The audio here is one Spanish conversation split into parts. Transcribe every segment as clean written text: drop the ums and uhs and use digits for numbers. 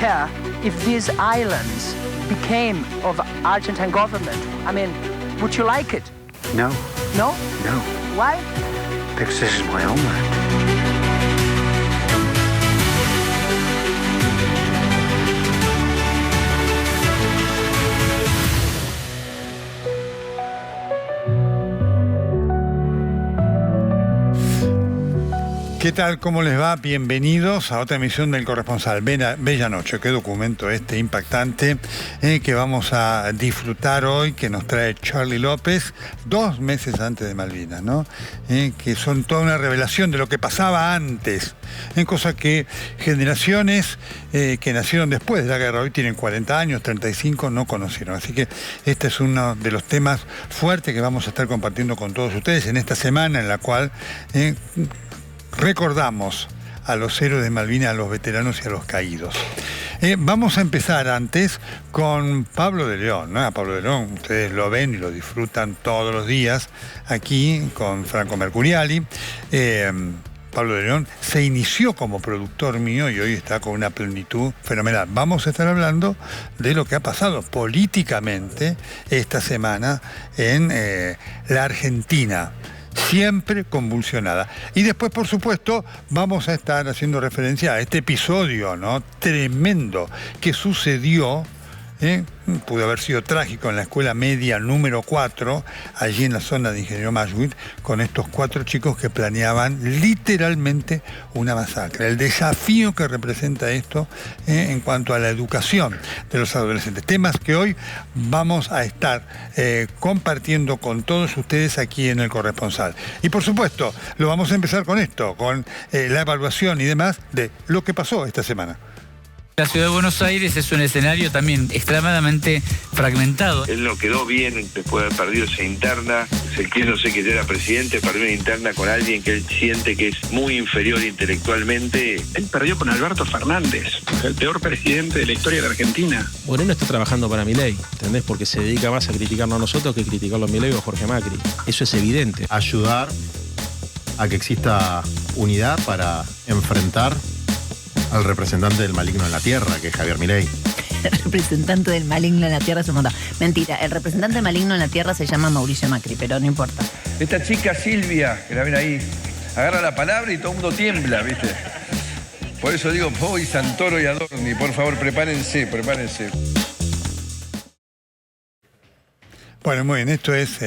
care if these islands became of Argentine government? I mean, would you like it? No. No? No. Why? Because this is my homeland. ¿Qué tal? ¿Cómo les va? Bienvenidos a otra emisión del Corresponsal. Bella noche, qué documento impactante que vamos a disfrutar hoy, que nos trae Charlie López, 2 meses antes de Malvinas, ¿no? Que son toda una revelación de lo que pasaba antes, cosa que generaciones que nacieron después de la guerra, hoy tienen 40 años, 35, no conocieron. Así que este es uno de los temas fuertes que vamos a estar compartiendo con todos ustedes en esta semana en la cual recordamos a los héroes de Malvinas, a los veteranos y a los caídos. Vamos a empezar antes con Pablo de León, ¿no? A Pablo de León ustedes lo ven y lo disfrutan todos los días aquí con Franco Mercuriali. Pablo de León se inició como productor mío y hoy está con una plenitud fenomenal. Vamos a estar hablando de lo que ha pasado políticamente esta semana en la Argentina, siempre convulsionada. Y después, por supuesto, vamos a estar haciendo referencia a este episodio, ¿no?, tremendo que sucedió, pudo haber sido trágico, en la escuela media número 4, allí en la zona de Ingeniero Mashuit, con estos 4 chicos que planeaban literalmente una masacre. El desafío que representa esto en cuanto a la educación de los adolescentes. Temas que hoy vamos a estar compartiendo con todos ustedes aquí en El Corresponsal. Y por supuesto, lo vamos a empezar con esto, con la evaluación y demás de lo que pasó esta semana. La ciudad de Buenos Aires es un escenario también extremadamente fragmentado. Él no quedó bien después de haber perdido esa interna. Sintiéndose que ya era presidente, perdió una interna con alguien que él siente que es muy inferior intelectualmente. Él perdió con Alberto Fernández, el peor presidente de la historia de Argentina. Moreno está trabajando para Milei, ¿entendés? Porque se dedica más a criticarnos a nosotros que criticarlo a Milei o a Jorge Macri. Eso es evidente. Ayudar a que exista unidad para enfrentar al representante del maligno en la tierra, que es Javier Milei. El representante del maligno en la tierra es un montón. Mentira, el representante del maligno en la tierra se llama Mauricio Macri, pero no importa. Esta chica Silvia, que la ven ahí, agarra la palabra y todo el mundo tiembla, ¿viste? Por eso digo, Poi, Santoro y Adorni, por favor, prepárense. Bueno, muy bien, esto es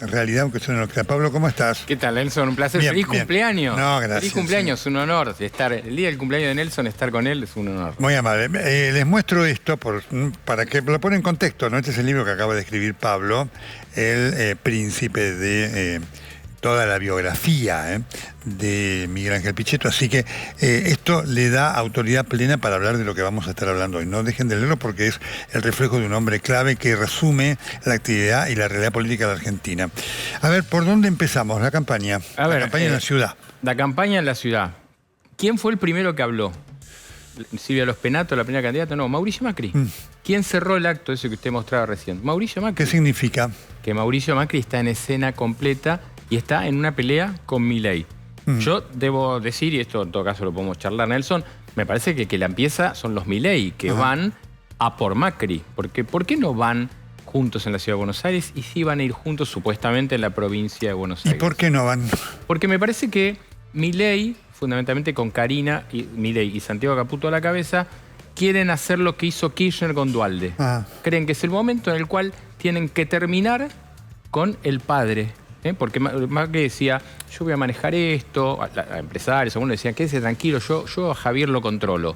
realidad, aunque suene lo que sea. Pablo, ¿cómo estás? ¿Qué tal, Nelson? Un placer. Bien, ¡Feliz cumpleaños! No, gracias. Feliz cumpleaños, un honor. El día del cumpleaños de Nelson, estar con él es un honor. Muy amable. Les muestro esto para que lo pongan en contexto, ¿no? Este es el libro que acaba de escribir Pablo, el príncipe de toda la biografía de Miguel Ángel Pichetto, así que esto le da autoridad plena para hablar de lo que vamos a estar hablando hoy. No dejen de leerlo porque es el reflejo de un hombre clave que resume la actividad y la realidad política de la Argentina. A ver, ¿por dónde empezamos? La campaña. La campaña en la ciudad. La campaña en la ciudad. ¿Quién fue el primero que habló? ¿Silvia Los Penato, la primera candidata? No, Mauricio Macri. ¿Quién cerró el acto ese que usted mostraba recién? Mauricio Macri. ¿Qué significa? Que Mauricio Macri está en escena completa y está en una pelea con Milei. Yo debo decir, y esto en todo caso lo podemos charlar, Nelson, me parece que la empieza son los Milei, que van a por Macri. Porque, ¿por qué no van juntos en la Ciudad de Buenos Aires y sí van a ir juntos supuestamente en la provincia de Buenos Aires? ¿Y por qué no van? Porque me parece que Milei, fundamentalmente con Karina Milei y Santiago Caputo a la cabeza, quieren hacer lo que hizo Kirchner con Duhalde. Creen que es el momento en el cual tienen que terminar con el padre. Porque Macri decía, yo voy a manejar esto, a empresarios, algunos decían, quédese tranquilo, yo a Javier lo controlo.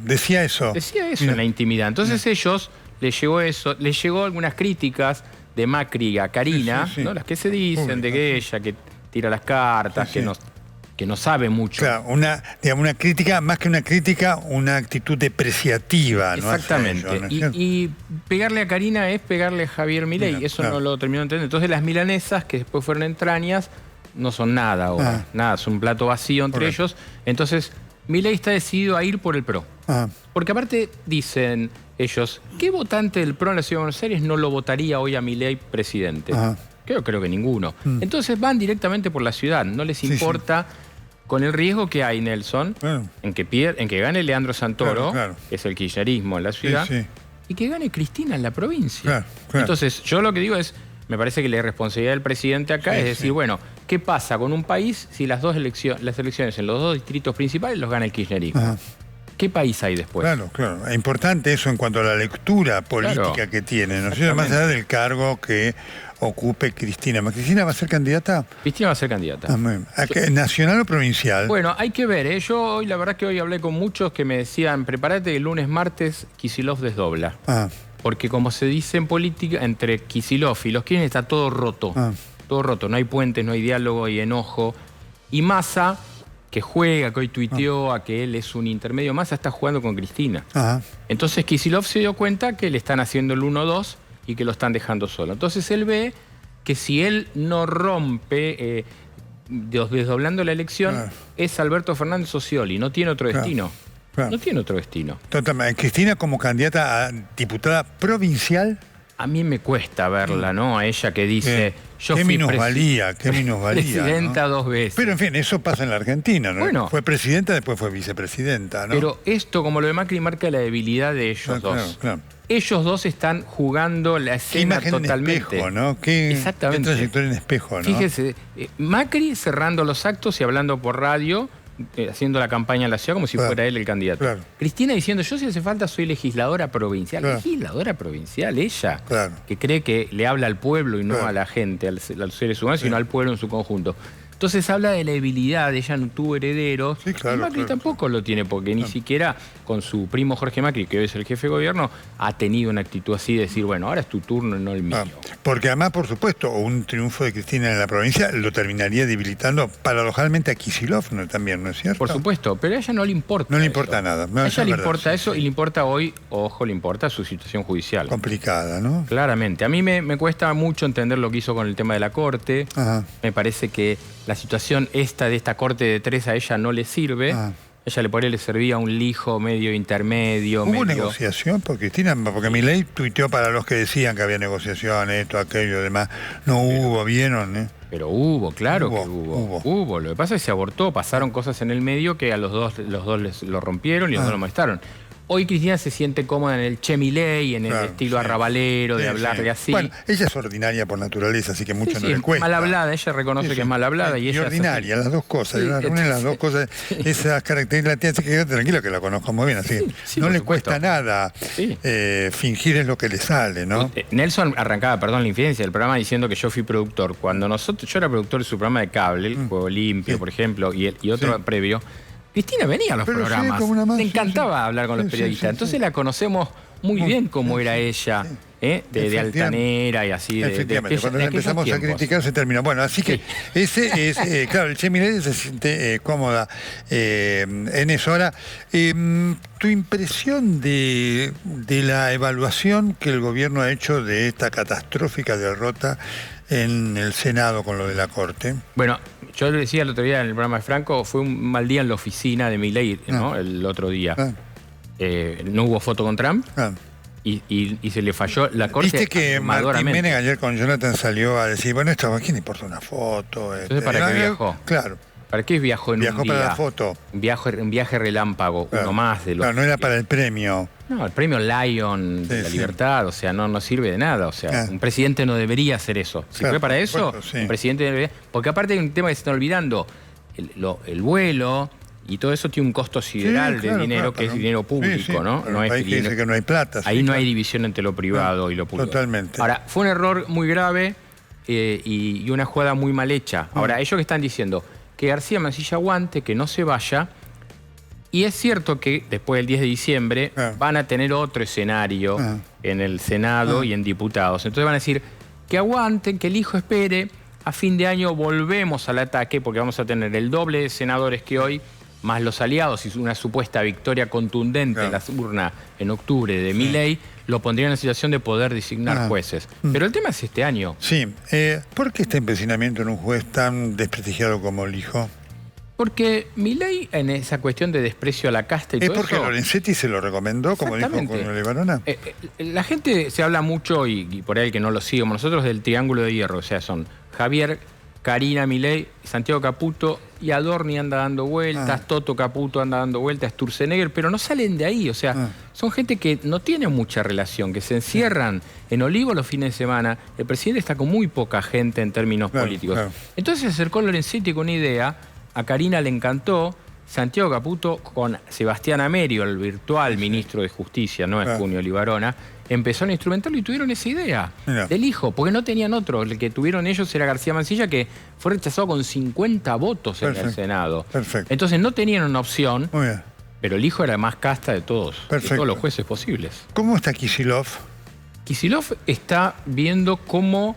Decía eso. Decía eso en la intimidad. Entonces ellos, les llegó algunas críticas de Macri a Karina, ¿no? Las que se dicen de que ella que tira las cartas, que no sabe mucho. Claro, una crítica, más que una crítica, una actitud depreciativa. Exactamente. ¿No? Y pegarle a Karina es pegarle a Javier Milei. Eso no lo terminó de entender. Entonces las milanesas, que después fueron entrañas, no son nada ahora. Nada, es un plato vacío entre ellos. Entonces Milei está decidido a ir por el PRO. Porque aparte dicen ellos, ¿qué votante del PRO en la Ciudad de Buenos Aires no lo votaría hoy a Milei presidente? Creo que ninguno. Entonces van directamente por la ciudad, no les importa Con el riesgo que hay, Nelson, en que gane Leandro Santoro, que es el kirchnerismo en la ciudad, y que gane Cristina en la provincia. Entonces, yo lo que digo es, me parece que la responsabilidad del presidente acá es decir, bueno, ¿qué pasa con un país si las elecciones en los 2 distritos principales los gana el kirchnerismo? Ajá. ¿Qué país hay después? Claro. Es importante eso en cuanto a la lectura política que tiene, ¿no es cierto? Más allá del cargo que ocupe Cristina. ¿Cristina va a ser candidata? Cristina va a ser candidata. ¿Nacional o provincial? Bueno, hay que ver, ¿eh? Yo hoy, la verdad que hoy hablé con muchos que me decían, prepárate, el lunes, martes, Kicillof desdobla. Porque como se dice en política, entre Kicillof y los Kirchner está todo roto. Todo roto, no hay puentes, no hay diálogo, hay enojo. Y Massa, que juega, que hoy tuiteó a que él es un intermedio, Massa está jugando con Cristina. Entonces Kicillof se dio cuenta que le están haciendo el 1-2 y que lo están dejando solo. Entonces él ve que si él no rompe, desdoblando la elección, es Alberto Fernández o Scioli, no tiene otro destino. No tiene otro destino. Totalmente. Cristina como candidata a diputada provincial. A mí me cuesta verla, ¿no? A ella que dice... Qué minusvalía. Presidenta 2 veces. Pero en fin, eso pasa en la Argentina, ¿no? Bueno, fue presidenta, después fue vicepresidenta, ¿no? Pero esto, como lo de Macri, marca la debilidad de ellos dos. Ellos dos están jugando la escena totalmente. En espejo, ¿no? Exactamente. Qué trayectoria en espejo, ¿no? Fíjese, Macri cerrando los actos y hablando por radio, haciendo la campaña en la ciudad como si fuera él el candidato. Cristina diciendo, yo si hace falta soy legisladora provincial. Legisladora provincial, ella, que cree que le habla al pueblo y no a la gente, a los seres humanos, sino al pueblo en su conjunto. Entonces habla de la debilidad, ella no tuvo herederos. Y Macri tampoco lo tiene, porque ni siquiera con su primo Jorge Macri, que hoy es el jefe de gobierno, ha tenido una actitud así de decir, bueno, ahora es tu turno y no el mío. Porque además, por supuesto, un triunfo de Cristina en la provincia lo terminaría debilitando paradojalmente a Kicillof también, ¿no es cierto? Por supuesto, pero a ella no le importa. No le importa nada. A ella le importa eso y le importa hoy, ojo, le importa su situación judicial. Complicada, ¿no? Claramente. A mí me cuesta mucho entender lo que hizo con el tema de la Corte. Me parece que la situación de esta corte de 3 a ella no le sirve. Ella por ahí le servía un lijo medio intermedio. ¿Hubo negociación por Cristina? Porque Milei tuiteó para los que decían que había negociación, esto, aquello, demás. No hubo, ¿vieron? Pero hubo, claro que hubo. Lo que pasa es que se abortó, pasaron cosas en el medio que a los dos lo rompieron y los dos lo molestaron. Hoy Cristina se siente cómoda en el Che Milei, en el estilo arrabalero, de hablarle así. Bueno, ella es ordinaria por naturaleza, así que mucho no le cuesta. Mal hablada, ella reconoce que es mal hablada. Y ella ordinaria, las dos cosas. Las dos cosas, esas características, así que quédate tranquilo que la conozco muy bien. Así no le cuesta nada fingir es lo que le sale, ¿no? Nelson arrancaba, la infidencia del programa diciendo que yo fui productor. Cuando yo era productor de su programa de cable, el Juego Limpio, por ejemplo, y otro previo. Cristina venía a los programas, le encantaba hablar con los periodistas, entonces la conocemos muy bien cómo era ella, de altanera y así. Efectivamente, cuando empezamos a criticar se terminó. Bueno, así que ese es, claro, el Che Milei se siente cómoda en eso. Ahora, tu impresión de la evaluación que el gobierno ha hecho de esta catastrófica derrota en el Senado con lo de la Corte. Bueno, yo le decía el otro día en el programa de Franco, fue un mal día en la oficina de Milei, ¿no? El otro día. No hubo foto con Trump y se le falló la Corte. Viste que Martín Menem ayer con Jonathan salió a decir, bueno, esto, ¿a quién le importa una foto? Entonces, ¿para qué viajó? Claro. ¿Para qué viajó en un día? Viajó para la foto. Un viaje relámpago, uno más de los... Claro, no era para el premio. No, el premio Lion de la libertad, o sea, no sirve de nada. O sea, un presidente no debería hacer eso. Si fue para eso, un presidente debería... Porque aparte hay un tema que se está olvidando. El vuelo y todo eso tiene un costo sideral de dinero, que es dinero público, ¿no? No es que dice que no hay plata. Ahí no hay división entre lo privado y lo público. Totalmente. Ahora, fue un error muy grave y una jugada muy mal hecha. Ahora, ellos que están diciendo que García Mancilla aguante, que no se vaya. Y es cierto que después del 10 de diciembre van a tener otro escenario en el Senado y en diputados. Entonces van a decir que aguanten, que el hijo espere. A fin de año volvemos al ataque porque vamos a tener el doble de senadores que hoy, más los aliados y una supuesta victoria contundente en las urnas en octubre de Milei, lo pondría en la situación de poder designar jueces. Pero el tema es este año. Sí. ¿Por qué este empecinamiento en un juez tan desprestigiado como el hijo? Porque Milei, en esa cuestión de desprecio a la casta y todo eso... ¿Es porque Lorenzetti se lo recomendó, como dijo con Levarona? La gente se habla mucho, y por ahí el que no lo sigue, nosotros del Triángulo de Hierro, o sea, son Javier, Carina, Milei, Santiago Caputo y Adorni anda dando vueltas, Toto Caputo anda dando vueltas, Sturzenegger, pero no salen de ahí, o sea, son gente que no tiene mucha relación, que se encierran en Olivos los fines de semana. El presidente está con muy poca gente en términos políticos. Entonces se acercó Lorenzetti con una idea, a Carina le encantó, Santiago Caputo con Sebastián Amerio, el virtual ministro de Justicia, no es Junio Libarona, empezaron a instrumentarlo y tuvieron esa idea del hijo, porque no tenían otro. El que tuvieron ellos era García Mancilla, que fue rechazado con 50 votos en el Senado. Entonces no tenían una opción, pero el hijo era la más casta de todos, de todos los jueces posibles. ¿Cómo está Kicillof? Kicillof está viendo cómo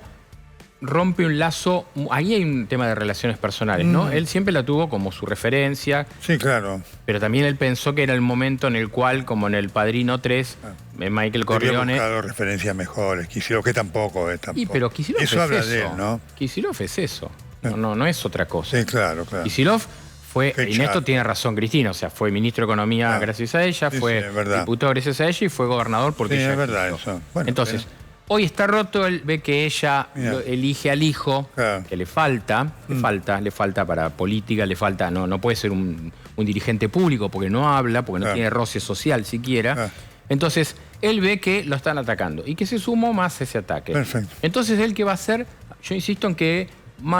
rompe un lazo. Ahí hay un tema de relaciones personales, ¿no? Él siempre la tuvo como su referencia. Sí, claro. Pero también él pensó que era el momento en el cual, como en El Padrino 3, Michael Corleone... Había buscado referencias mejores. Kicillof, que tampoco es tampoco. Y pero Kicillof eso es habla eso. de él, ¿no? Kicillof es eso. No es otra cosa. Sí, claro. Kicillof fue, en esto tiene razón Cristina, o sea, fue ministro de Economía gracias a ella, fue diputado gracias a ella y fue gobernador porque ella es verdad eso. Bueno, entonces, hoy está roto, él ve que ella elige al hijo, que le falta para política, le falta, no puede ser un dirigente público porque no habla, porque no tiene roce social siquiera. Entonces, él ve que lo están atacando y que se sumó más ese ataque. Entonces, él, ¿qué va a hacer? Yo insisto en que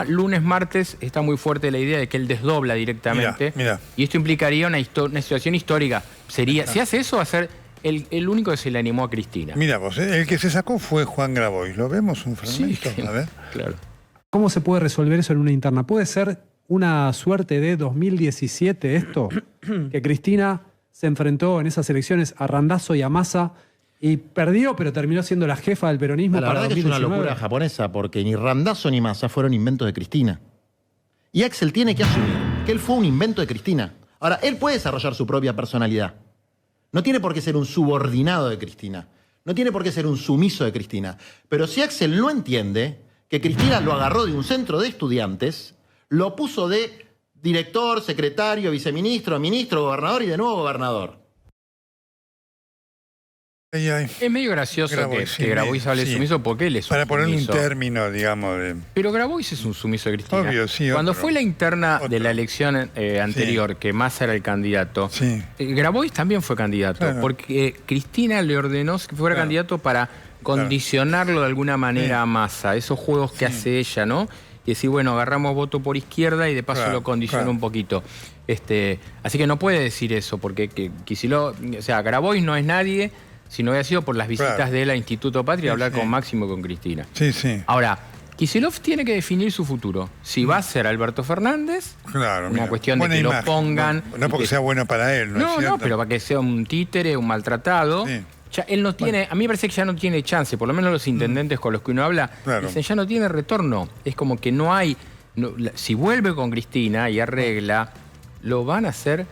lunes, martes está muy fuerte la idea de que él desdobla directamente. Y esto implicaría una situación histórica. Sería, si hace eso, va a ser el único que se le animó a Cristina. Mira vos, el que se sacó fue Juan Grabois. ¿Lo vemos un fragmento? Sí, a ver. Claro. ¿Cómo se puede resolver eso en una interna? ¿Puede ser una suerte de 2017 esto? Que Cristina se enfrentó en esas elecciones a Randazzo y a Massa y perdió, pero terminó siendo la jefa del peronismo. La verdad que es una locura japonesa, porque ni Randazzo ni Massa fueron inventos de Cristina. Y Axel tiene que asumir que él fue un invento de Cristina. Ahora, él puede desarrollar su propia personalidad. No tiene por qué ser un subordinado de Cristina. No tiene por qué ser un sumiso de Cristina. Pero si Axel no entiende que Cristina lo agarró de un centro de estudiantes, lo puso de director, secretario, viceministro, ministro, gobernador y de nuevo gobernador. Es medio gracioso que Grabois hable de sumiso porque él es un para ponerle un sumiso. Término, digamos. Pero Grabois es un sumiso de Cristina. Obvio, sí. Cuando fue la interna de la elección anterior, que Massa era el candidato, Grabois también fue candidato, porque Cristina le ordenó que fuera candidato para condicionarlo de alguna manera a Massa, esos juegos que hace ella, ¿no? Y decir, bueno, agarramos voto por izquierda y de paso lo condiciona un poquito. Así que no puede decir eso, porque Kicillof, o sea, Grabois no es nadie si no hubiera sido por las visitas de él a Instituto Patria a hablar con Máximo y con Cristina. Ahora, Kicillof tiene que definir su futuro. Si va a ser Alberto Fernández, una cuestión de que lo pongan... No porque sea bueno para él, ¿no? No, pero para que sea un títere, un maltratado. Ya él no tiene, a mí me parece que ya no tiene chance, por lo menos los intendentes con los que uno habla, dicen ya no tiene retorno. Es como que no hay... si vuelve con Cristina y arregla, lo van a hacer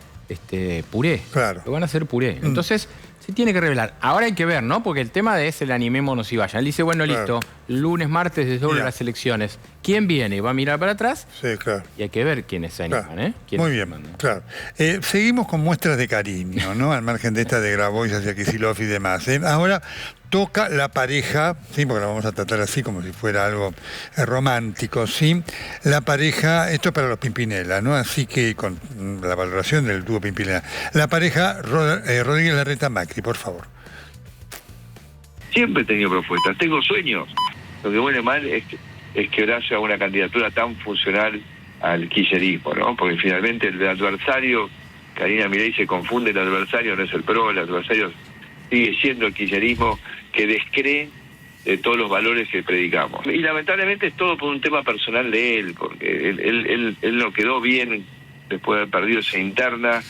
puré. Lo van a hacer puré. Entonces... se tiene que revelar. Ahora hay que ver, ¿no? Porque el tema de ese, el animémonos y vayan. Él dice, bueno, listo, lunes, martes, desdoble las elecciones. ¿Quién viene? ¿Va a mirar para atrás? Sí, claro. Y hay que ver quiénes se animan, ¿eh? Muy bien, claro. Seguimos con muestras de cariño, ¿no? Al margen de esta de Grabois hacia Kicillof y demás. Ahora toca la pareja, sí, porque la vamos a tratar así como si fuera algo romántico, ¿sí? La pareja, esto es para los Pimpinela, ¿no? Así que con la valoración del dúo Pimpinela. La pareja Rodríguez Larreta Macri, por favor. Siempre he tenido propuestas, tengo sueños. Lo que huele mal es quebrarse a una candidatura tan funcional al kirchnerismo, ¿no? Porque finalmente el adversario, Carina Milei se confunde, el adversario no es el PRO, el adversario sigue siendo el kirchnerismo que descree de todos los valores que predicamos. Y lamentablemente es todo por un tema personal de él, porque él no quedó bien después de haber perdido esa interna.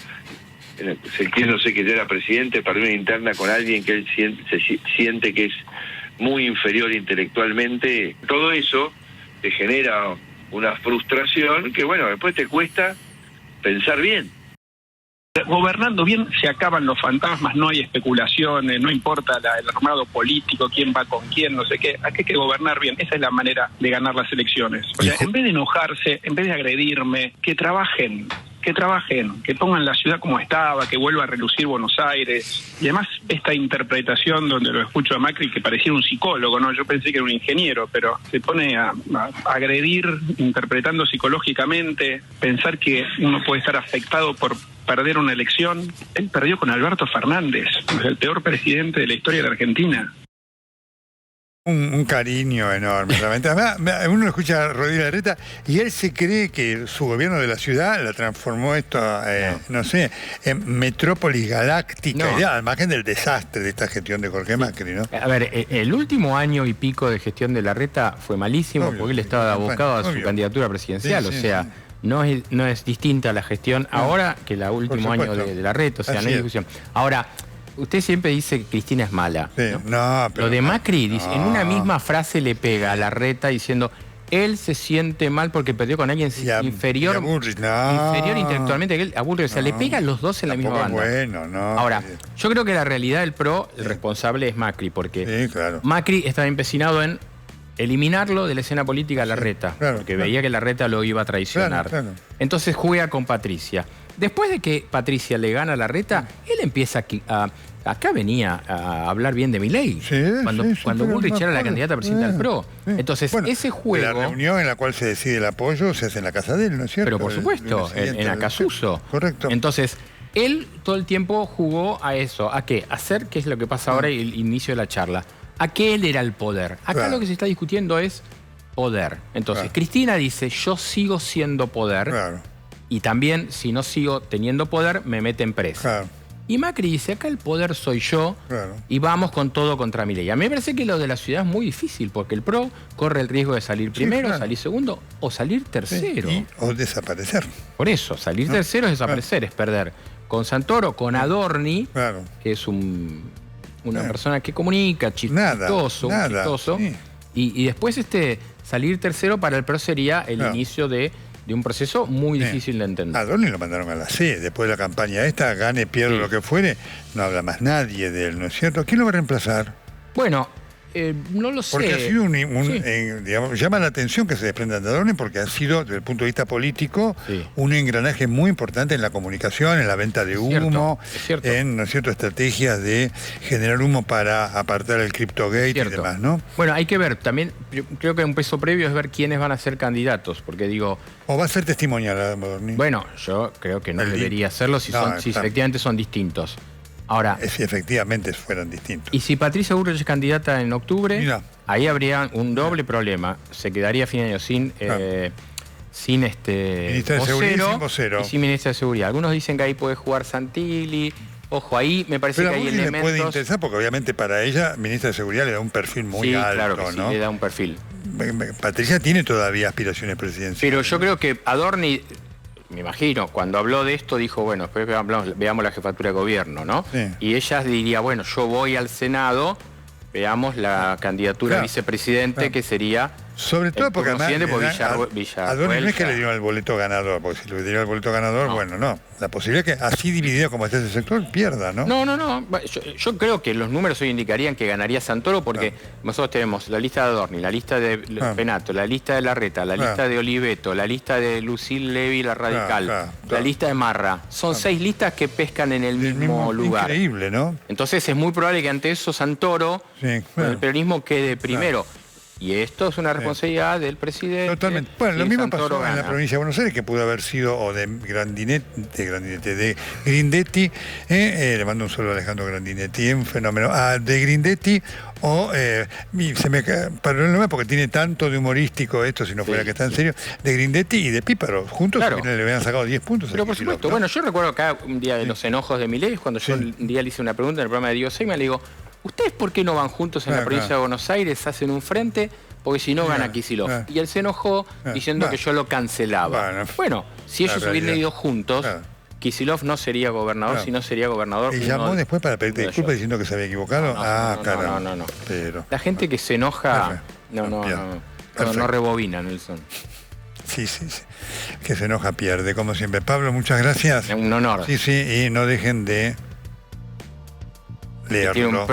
Él no sé que era presidente, perdió una interna con alguien que él siente que es muy inferior intelectualmente. Todo eso te genera una frustración que, bueno, después te cuesta pensar bien. Gobernando bien se acaban los fantasmas, no hay especulaciones, no importa el armado político, quién va con quién, no sé qué. Aquí hay que gobernar bien, esa es la manera de ganar las elecciones. O sea, en vez de enojarse, en vez de agredirme, que trabajen que trabajen, que pongan la ciudad como estaba, que vuelva a relucir Buenos Aires. Y además esta interpretación donde lo escucho a Macri que pareciera un psicólogo, ¿no? Yo pensé que era un ingeniero, pero se pone a agredir interpretando psicológicamente, pensar que uno puede estar afectado por perder una elección. Él perdió con Alberto Fernández, el peor presidente de la historia de la Argentina. Un cariño enorme, realmente. Además, uno lo escucha a Rodríguez Larreta y él se cree que su gobierno de la ciudad la transformó esto, no sé, en metrópolis galáctica, No. ya, al margen del desastre de esta gestión de Jorge Macri, ¿no? A ver, el último año y pico de gestión de Larreta fue malísimo porque él estaba abocado a su candidatura presidencial, Sí, sí, o sea, sí. no es distinta la gestión ahora que el último año de Larreta, o sea, no hay discusión. Ahora, usted siempre dice que Cristina es mala. Sí, no, pero Lo de no, Macri, dice, en una misma frase le pega a Larreta diciendo, él se siente mal porque perdió con alguien inferior, inferior intelectualmente que él, a Bullrich. O sea, le pega a los dos en la misma banda. Bueno, no. Ahora, yo creo que la realidad del PRO, el responsable es Macri, porque Macri estaba empecinado en eliminarlo de la escena política a Larreta, porque veía que Larreta lo iba a traicionar. Entonces juega con Patricia. Después de que Patricia le gana a Larreta, él empieza acá venía a hablar bien de Milei, cuando Bullrich era la candidata a presidenta del PRO. Entonces, ese juego... La reunión en la cual se decide el apoyo se hace en la casa de él, ¿no es cierto? Pero por supuesto, en Acasuso. Correcto. Entonces, él todo el tiempo jugó a eso. ¿A qué? A hacer, que es lo que pasa ahora y el inicio de la charla. ¿A qué él era el poder? Acá lo que se está discutiendo es poder. Entonces, Cristina dice, yo sigo siendo poder. Y también, si no sigo teniendo poder, me meten presa. Y Macri dice, acá el poder soy yo y vamos con todo contra Milei. A mí me parece que lo de la ciudad es muy difícil porque el PRO corre el riesgo de salir primero, salir segundo o salir tercero. O desaparecer. Por eso, salir tercero es desaparecer, es perder. Con Santoro, con Adorni, que es una persona que comunica, chistoso, y después salir tercero para el PRO sería el inicio de un proceso muy difícil de entender. Adorni lo mandaron a la C. Después de la campaña esta, gane, pierda lo que fuere, no habla más nadie de él, ¿no es cierto? ¿Quién lo va a reemplazar? Bueno, no lo sé. Porque ha sido digamos, llama la atención que se desprenda de Adorni porque ha sido, desde el punto de vista político, un engranaje muy importante en la comunicación, en la venta de humo, en, ¿no es cierto?, estrategias de generar humo para apartar el CryptoGate y demás, ¿no? Bueno, hay que ver, también yo creo que un peso previo es ver quiénes van a ser candidatos, porque digo... ¿O va a ser testimonial Adorni? Bueno, yo creo que no debería serlo si efectivamente son distintos. Ahora, si efectivamente fueran distintos. Y si Patricia Bullrich es candidata en octubre, ahí habría un doble problema. Se quedaría a fin de año sin Ministra de Seguridad y sin vocero. Y sin ministra de Seguridad. Algunos dicen que ahí puede jugar Santilli. Ojo, ahí me parece que hay elementos... le puede interesar porque obviamente para ella, ministra de Seguridad le da un perfil muy alto, claro que ¿no? Sí, le da un perfil. Patricia tiene todavía aspiraciones presidenciales. Pero yo creo que Adorni... Me imagino, cuando habló de esto dijo, bueno, después veamos la jefatura de gobierno, ¿no? Y ella diría, bueno, yo voy al Senado, veamos la candidatura a vicepresidente, que sería... Sobre todo porque Adorni no es que le dieron el boleto ganador, porque si le dieron el boleto ganador, bueno, no. La posibilidad es que así dividido como está ese sector, pierda, ¿no? No. Yo creo que los números hoy indicarían que ganaría Santoro porque nosotros tenemos la lista de Adorni, la lista de Penato, la lista de Larreta, la lista de Oliveto, la lista de Lucille Levy, la radical, la lista de Marra. Son 6 listas que pescan en el mismo lugar. Increíble, ¿no? Entonces es muy probable que ante eso Santoro, con el peronismo, quede primero. Y esto es una responsabilidad del presidente. Totalmente. Bueno, lo mismo pasó en la provincia de Buenos Aires, que pudo haber sido o de Grindetti, le mando un saludo a Alejandro Grandinetti, un fenómeno, de Grindetti, o se me paró el nombre porque tiene tanto de humorístico esto, si no fuera que está en serio, de Grindetti y de Píparo. Juntos le habían sacado 10 puntos. Pero por supuesto, bueno, yo recuerdo acá un día de los enojos de Milei, cuando yo un día le hice una pregunta en el programa de Diego Seyman, le digo, ¿ustedes por qué no van juntos en la provincia de Buenos Aires, hacen un frente? Porque si no gana Kicillof. Y él se enojó diciendo que yo lo cancelaba. Bueno, si ellos hubieran ido juntos, Kicillof no sería gobernador, sino sería gobernador. ¿Y llamó después para pedirte disculpas diciendo que se había equivocado? No. Pero... La gente que se enoja no rebobina, Nelson. Sí. Que se enoja pierde, como siempre. Pablo, muchas gracias. Un honor. Sí, y no dejen de leerlo. Tiene un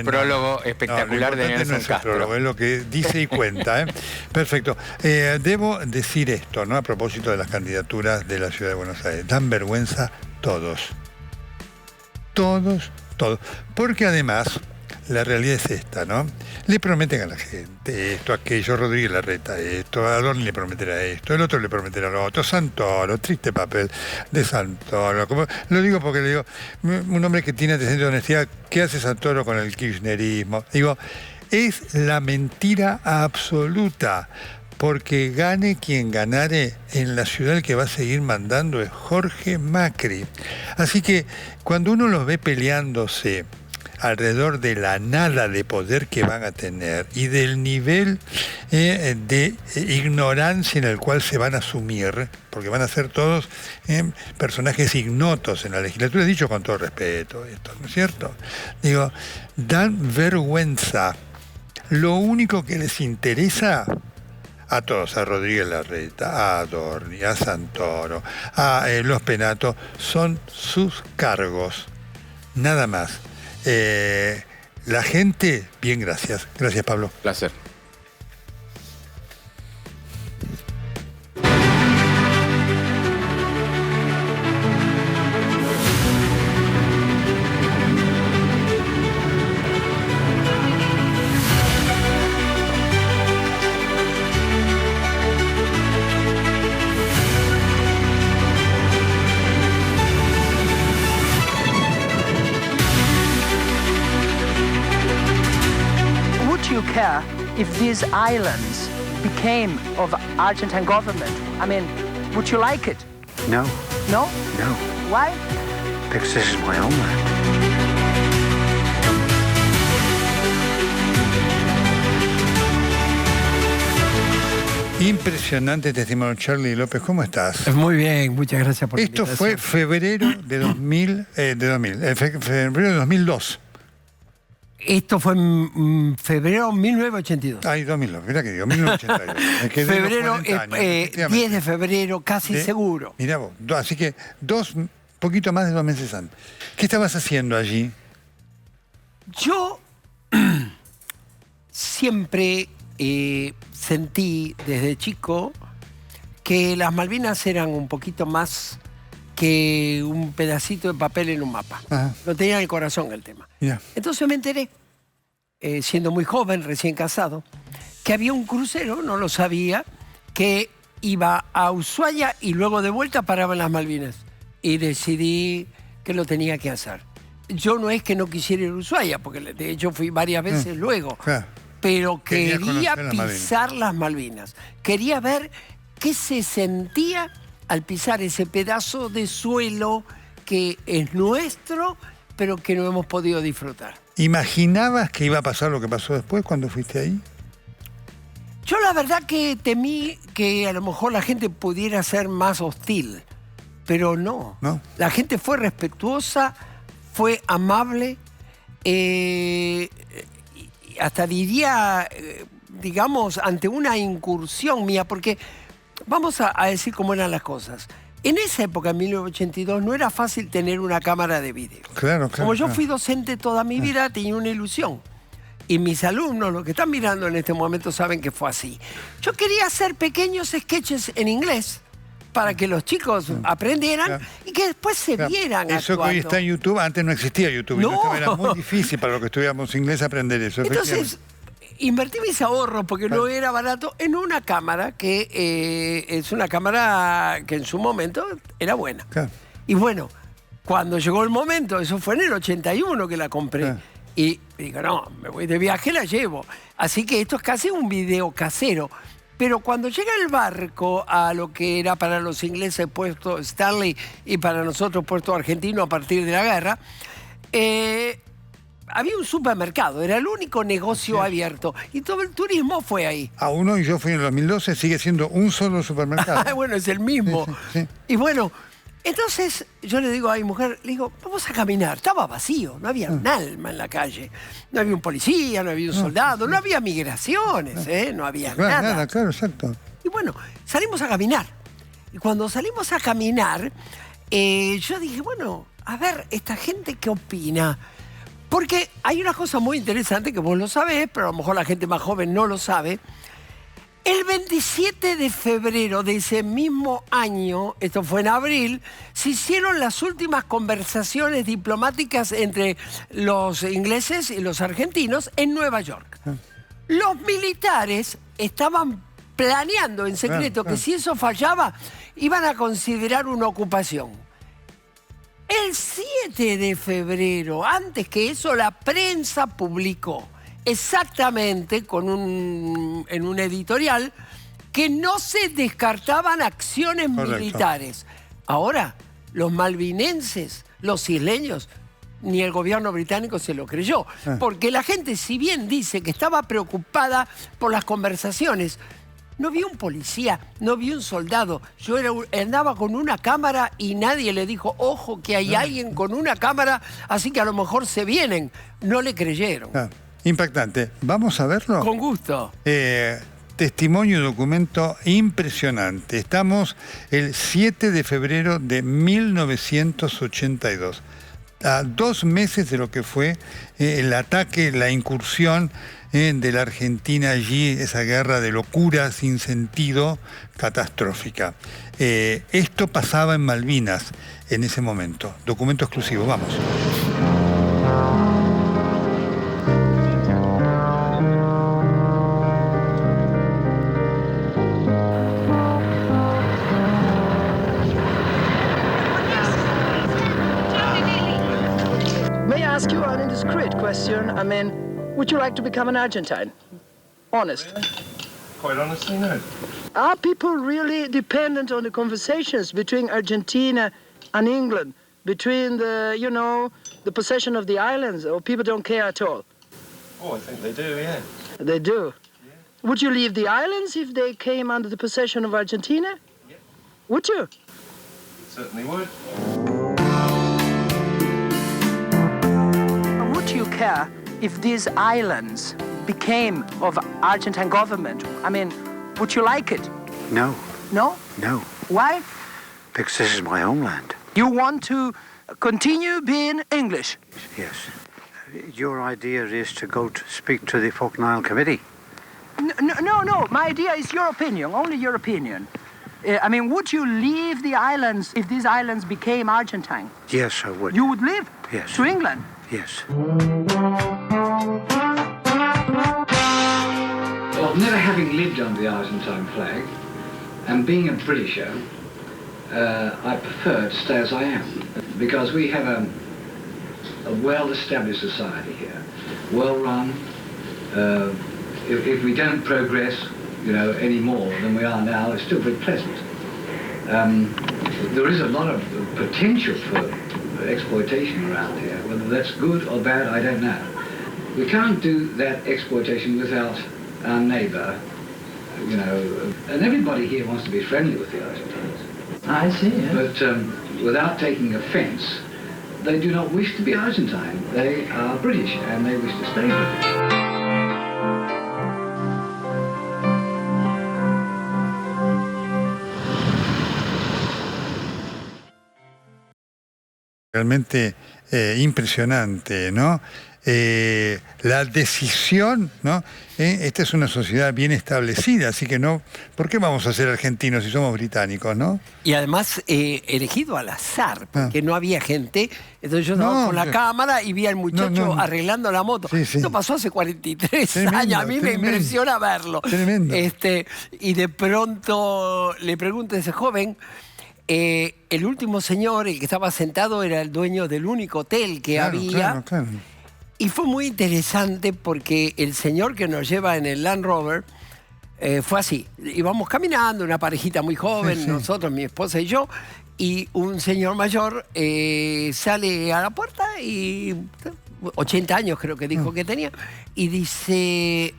prólogo espectacular de Nelson Castro. Prólogo, es lo que dice y cuenta. Perfecto. Debo decir esto, ¿no? A propósito de las candidaturas de la Ciudad de Buenos Aires. Dan vergüenza todos. Todos. Porque además, la realidad es esta, ¿no? Le prometen a la gente esto, aquello, Rodríguez Larreta esto, Adorni le prometerá esto, el otro le prometerá lo otro, Santoro, triste papel de Santoro. Lo digo porque le digo, un hombre que tiene antecedentes de honestidad, ¿qué hace Santoro con el kirchnerismo? Digo, es la mentira absoluta. Porque gane quien ganare, en la ciudad el que va a seguir mandando es Jorge Macri. Así que cuando uno los ve peleándose alrededor de la nada de poder que van a tener y del nivel de ignorancia en el cual se van a sumir, porque van a ser todos personajes ignotos en la legislatura, he dicho con todo respeto esto, ¿no es cierto? Digo, dan vergüenza. Lo único que les interesa a todos, a Rodríguez Larreta, a Adorni, a Santoro, a los Penatos, son sus cargos, nada más. La gente, bien, gracias. Gracias, Pablo. Placer. Care if these islands became of Argentine government? I mean, would you like it? No. No? No. Why? Because this is my homeland. Impresionante testimonio, Charlie López. ¿Cómo estás? Muy bien, muchas gracias por la Esto invitación. fue febrero de febrero de 2002. Esto fue en febrero de 1982. Ay, 2002, mira que digo, 1982. Me quedé Febrero, los 40 años, 10 de febrero, casi seguro. Mirá vos, así que poquito más de 2 meses antes. ¿Qué estabas haciendo allí? Yo siempre sentí desde chico que las Malvinas eran un poquito más que un pedacito de papel en un mapa. Ajá. Lo tenía en el corazón el tema. Yeah. Entonces me enteré, siendo muy joven, recién casado, que había un crucero, no lo sabía, que iba a Ushuaia y luego de vuelta paraba en las Malvinas. Y decidí que lo tenía que hacer. Yo no es que no quisiera ir a Ushuaia, porque de hecho fui varias veces luego, pero quería pisar las Malvinas. Quería ver qué se sentía al pisar ese pedazo de suelo que es nuestro, pero que no hemos podido disfrutar. ¿Imaginabas que iba a pasar lo que pasó después cuando fuiste ahí? Yo la verdad que temí que a lo mejor la gente pudiera ser más hostil, pero no. La gente fue respetuosa, fue amable, hasta diría, digamos, ante una incursión mía, porque vamos a decir cómo eran las cosas. En esa época, en 1982, no era fácil tener una cámara de vídeo. Claro. Como yo fui docente toda mi vida, tenía una ilusión. Y mis alumnos, los que están mirando en este momento, saben que fue así. Yo quería hacer pequeños sketches en inglés para que los chicos aprendieran y que después se vieran Eso actuando. que hoy está en YouTube, antes no existía YouTube. No. Era muy difícil para los que estudiamos inglés aprender eso. Entonces, invertí mis ahorros, porque no era barato, en una cámara que es una cámara que en su momento era buena. Claro. Y bueno, cuando llegó el momento, eso fue en el 81 que la compré, y digo, no, me voy de viaje, la llevo. Así que esto es casi un video casero. Pero cuando llega el barco a lo que era para los ingleses puesto Stanley y para nosotros puesto argentino a partir de la guerra, había un supermercado, era el único negocio abierto. Y todo el turismo fue ahí. A uno, y yo fui en el 2012, sigue siendo un solo supermercado. Bueno, es el mismo. Sí. Y bueno, entonces yo le digo a mi mujer, le digo, vamos a caminar. Estaba vacío, no había un alma en la calle. No había un policía, no había un soldado, no había migraciones, no había nada. Claro, exacto. Y bueno, salimos a caminar. Y cuando salimos a caminar, yo dije, bueno, a ver, esta gente qué opina. Porque hay una cosa muy interesante que vos lo sabés, pero a lo mejor la gente más joven no lo sabe. El 27 de febrero de ese mismo año, esto fue en abril, se hicieron las últimas conversaciones diplomáticas entre los ingleses y los argentinos en Nueva York. Los militares estaban planeando en secreto que si eso fallaba, iban a considerar una ocupación. El 7 de febrero, antes que eso, la prensa publicó exactamente en un editorial que no se descartaban acciones militares. Ahora, los malvinenses, los isleños, ni el gobierno británico se lo creyó. Porque la gente, si bien dice que estaba preocupada por las conversaciones, no vi un policía, no vi un soldado. Yo andaba con una cámara y nadie le dijo, ojo, que hay alguien con una cámara, así que a lo mejor se vienen. No le creyeron. Impactante. ¿Vamos a verlo? Con gusto. Testimonio y documento impresionante. Estamos el 7 de febrero de 1982. A 2 meses de lo que fue el ataque, la incursión de la Argentina allí, esa guerra de locura sin sentido, catastrófica. Esto pasaba en Malvinas en ese momento. Documento exclusivo, vamos. May I ask you an indiscreet question? I mean, would you like to become an Argentine? Honest. Really? Quite honestly, no. Are people really dependent on the conversations between Argentina and England, between the, you know, the possession of the islands, or people don't care at all? Oh, I think they do, yeah. They do? Yeah. Would you leave the islands if they came under the possession of Argentina? Yeah. Would you? Certainly would. Would you care if these islands became of Argentine government? I mean, would you like it? No. No? No. Why? Because this is my homeland. You want to continue being English? Yes. Your idea is to go to speak to the Falkland Island Committee. No. My idea is your opinion, only your opinion. I mean, would you leave the islands if these islands became Argentine? Yes, I would. You would leave? Yes. To England? Yes. Well, never having lived under the Argentine flag and being a Britisher, I prefer to stay as I am because we have a well-established society here, well-run. If we don't progress, you know, any more than we are now, it's still very pleasant. There is a lot of potential for exploitation around here. Whether that's good or bad, I don't know. We can't do that exploitation without our neighbour, you know, and everybody here wants to be friendly with the Argentines. I see, yeah. But without taking offence, they do not wish to be Argentine. They are British and they wish to stay British. Realmente impresionante, ¿no? La decisión, ¿no? Esta es una sociedad bien establecida, así que no, ¿por qué vamos a ser argentinos si somos británicos, no? Y además elegido al azar, porque no había gente. Entonces yo estaba con la cámara y vi al muchacho arreglando la moto. Esto pasó hace 43 años, a mí me impresiona verlo. Tremendo. Y de pronto le pregunto a ese joven, el último señor, el que estaba sentado, era el dueño del único hotel que había. Claro. Y fue muy interesante porque el señor que nos lleva en el Land Rover fue así. Íbamos caminando, una parejita muy joven, nosotros, mi esposa y yo, y un señor mayor sale a la puerta y 80 años creo que dijo que tenía, y dice,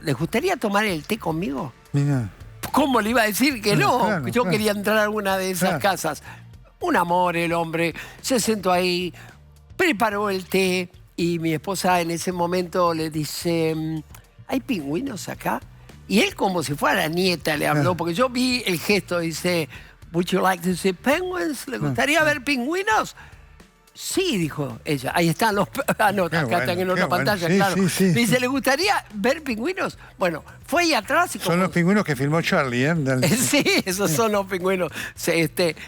¿les gustaría tomar el té conmigo? Mira. ¿Cómo le iba a decir que no? Claro, yo quería entrar a alguna de esas casas. Un amor el hombre, se sentó ahí, preparó el té. Y mi esposa en ese momento le dice, ¿hay pingüinos acá? Y él como si fuera la nieta le habló, porque yo vi el gesto, dice, ¿Would you like to see penguins? ¿Le gustaría ver pingüinos? Sí, dijo ella. Ahí están los... Ah, no, acá están en otra pantalla, Sí, claro. sí, sí, Dice, sí. ¿le gustaría ver pingüinos? Bueno, fue ahí atrás y como... Son los pingüinos que filmó Charlie, ¿eh? Sí, esos son los pingüinos.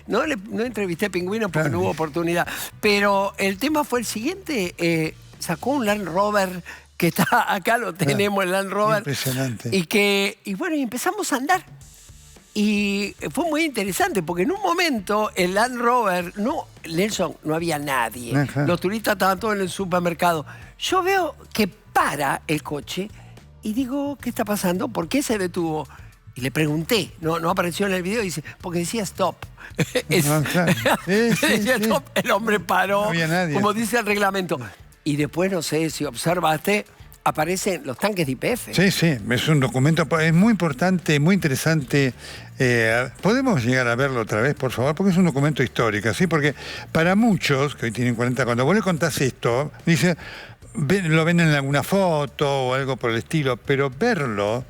No entrevisté pingüinos porque no hubo oportunidad. Pero el tema fue el siguiente. Sacó un Land Rover que está acá, lo tenemos, el Land Rover. Impresionante. Y bueno, y empezamos a andar. Y fue muy interesante porque en un momento el Land Rover, Nelson, no había nadie. Ajá. Los turistas estaban todos en el supermercado. Yo veo que para el coche y digo, ¿qué está pasando? ¿Por qué se detuvo? Y le pregunté, no apareció en el video, y dice, porque decía stop. Claro. Decía stop, el hombre paró, No había nadie. como dice el reglamento. Y después, no sé si observaste, aparecen los tanques de YPF. Sí, sí, es un documento, es muy importante, muy interesante. ¿Podemos llegar a verlo otra vez, por favor? Porque es un documento histórico, ¿sí? Porque para muchos, que hoy tienen 40, cuando vos le contás esto, dice, lo ven en alguna foto o algo por el estilo, pero verlo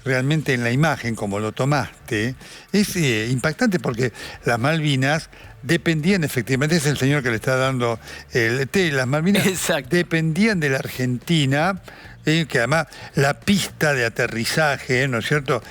realmente en la imagen, como lo tomaste, es impactante porque las Malvinas dependían efectivamente, es el señor que le está dando el té, las Malvinas dependían de la Argentina, que además la pista de aterrizaje, ¿no es cierto?,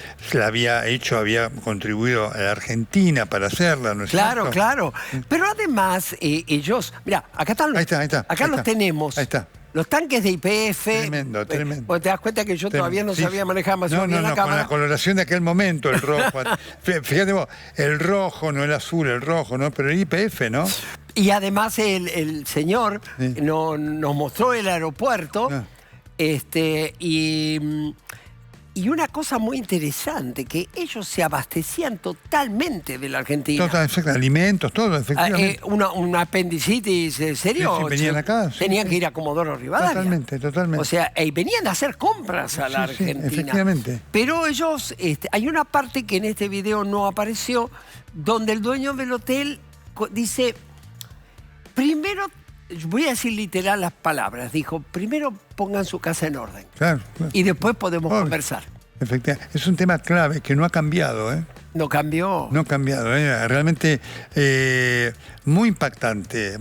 había contribuido a la Argentina para hacerla, ¿no es cierto? Claro. Pero además, ellos, mira, acá están los, acá los tenemos. Ahí está. Los tanques de YPF. Tremendo. Vos te das cuenta que yo todavía no sabía manejar más bien la con cámara. la coloración de aquel momento, el rojo. Fíjate vos, el rojo, no el azul, el rojo, ¿no? Pero el YPF, ¿no? Y además el señor nos mostró el aeropuerto. Y una cosa muy interesante, que ellos se abastecían totalmente de la Argentina. Alimentos, todo, efectivamente. Un apendicitis serio. Sí, venían acá. Tenían que ir a Comodoro Rivadavia. Totalmente. O sea, venían a hacer compras a la Argentina. Efectivamente. Pero ellos, hay una parte que en este video no apareció, donde el dueño del hotel dice, primero, voy a decir literal las palabras, dijo, primero pongan su casa en orden. Claro. Y después podemos conversar. Efectivamente. Es un tema clave que no ha cambiado, ¿eh? No cambió. No ha cambiado, ¿eh? Realmente muy impactante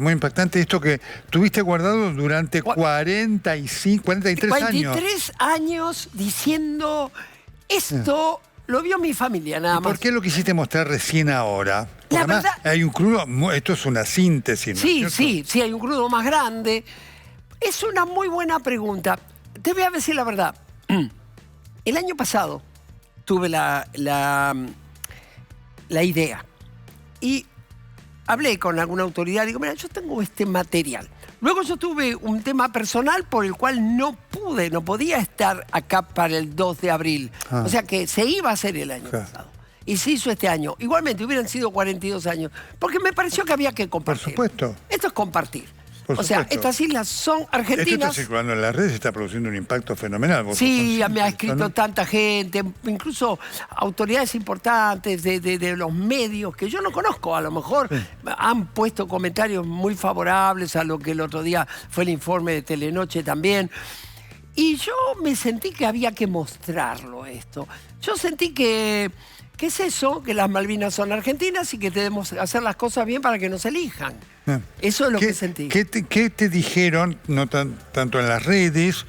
esto que tuviste guardado durante 43 años. 43 años diciendo esto. Lo vio mi familia, nada más. ¿Por qué lo quisiste mostrar recién ahora? Porque La además verdad, hay un crudo, esto es una síntesis, ¿no? Sí, hay un crudo más grande. Es una muy buena pregunta. Te voy a decir la verdad. El año pasado tuve la idea y hablé con alguna autoridad. Digo, mira, yo tengo este material. Luego yo tuve un tema personal por el cual no podía estar acá para el 2 de abril. O sea que se iba a hacer el año pasado. Y se hizo este año. Igualmente, hubieran sido 42 años. Porque me pareció que había que compartir. Por supuesto. Esto es compartir. Por sea, supuesto. estas islas son Esto argentinas. está circulando en las redes, está produciendo un impacto fenomenal. ¿Vos Sí, sos me ha consciente de escrito esto, no? tanta gente, incluso autoridades importantes de los medios que yo no conozco, a lo mejor han puesto comentarios muy favorables a lo que el otro día fue el informe de Telenoche también. Y yo me sentí que había que mostrarlo esto. Yo sentí que es eso, que las Malvinas son argentinas y que debemos hacer las cosas bien para que nos elijan. Eso es lo que sentí. ¿Qué te dijeron, no tanto en las redes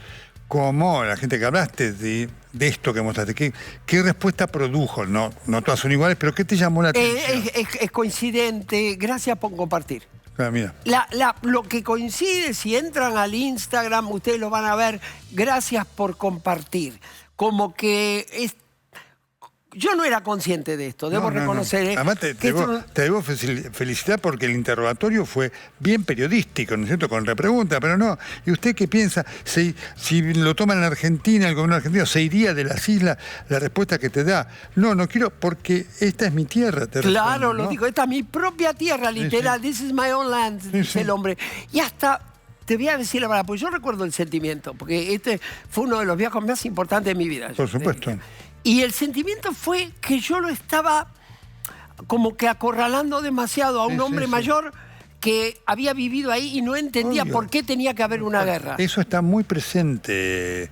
como la gente que hablaste de esto que mostraste? ¿Qué respuesta produjo? No todas son iguales, pero ¿qué te llamó la atención? Es coincidente. Gracias por compartir. Mira. Lo que coincide, si entran al Instagram, ustedes lo van a ver. Gracias por compartir. Como que yo no era consciente de esto, debo reconocer. Además, te debo felicitar porque el interrogatorio fue bien periodístico, ¿no es cierto? Con repregunta, pero no. ¿Y usted qué piensa? Si lo toma en Argentina, el gobierno argentino, ¿se iría de las islas? La respuesta que te da, no quiero porque esta es mi tierra. Claro, responde, lo ¿no? digo, esta es mi propia tierra, literal. This is my own land, dice el hombre. Y hasta, te voy a decir la verdad, porque yo recuerdo el sentimiento, porque este fue uno de los viajes más importantes de mi vida. Por supuesto. Y el sentimiento fue que yo lo estaba como que acorralando demasiado a un hombre mayor que había vivido ahí y no entendía por qué tenía que haber una guerra. Eso está muy presente